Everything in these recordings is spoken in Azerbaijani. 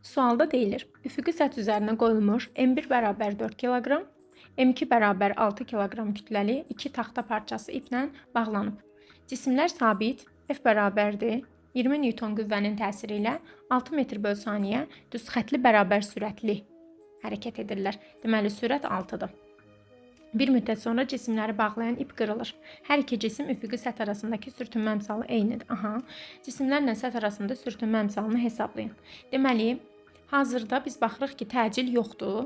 Sualda deyilir, üfüqi səth üzərinə qoyulmuş M1 bərabər 4 kq, M2 bərabər 6 kq kütləli iki taxta parçası iplə bağlanıb. Cisimlər sabit, F bərabərdir 20 Newton qüvvənin təsiri ilə 6 metr böl saniyə düz xətli bərabər sürətli hərəkət edirlər. Deməli, sürət 6-dır. Bir müddət sonra cisimləri bağlayan ip qırılır. Hər iki cisim üfüqi səth arasındakı sürtünmə əmsalı eynidir. Cisimlərlə səth arasında sürtünmə əmsalını hesablayın. Deməli, hazırda biz baxırıq ki, təcil yoxdur.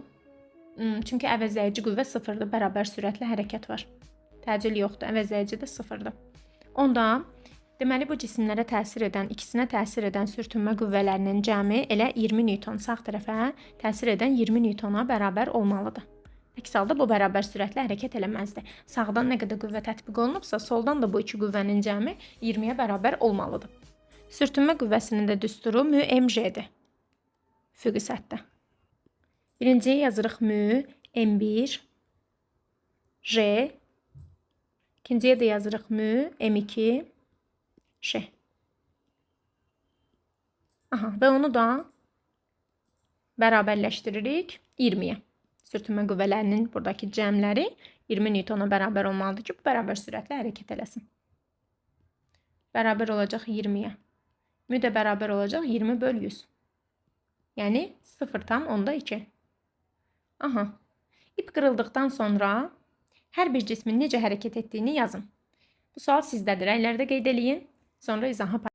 Çünki əvəzləyici qüvvə 0-dır, bərabər sürətlə hərəkət var. Təcil yoxdur, əvəzləyici də 0-dır. Onda, deməli, bu cisimlərə təsir edən, ikisinə təsir edən sürtünmə qüvvələrinin cəmi elə 20 Newton sağ tərəfə təsir edən 20 Newtona bərabər olmalıdır. Əks halda bu bərabər sürətlə hərəkət eləməzdi. Sağdan nə qədər qüvvə tətbiq olunubsa, soldan da bu iki qüvvənin cəmi 20-yə bərabər olmalıdır. Sürtünmə qüvvəsinin də düsturu μ mg-dir. Üfüqi səthdə. Birinciyə yazırıq μ m1 j. İkinciyə də yazırıq μ m2 j. Və onu da bərabərləşdiririk 20-yə. Sürtünmə qüvvələrinin buradakı cəmləri 20 Newtona bərabər olmalıdır ki, bu bərabər sürətlə hərəkət eləsin. Bərabər olacaq 20-yə. Mü də bərabər olacaq 20 böl 100. Yəni 0,2. İp qırıldıqdan sonra hər bir cismin necə hərəkət etdiyini yazın. Bu sual sizdədir. Rəylərdə qeyd eləyin. Sonra izahı paylaşın.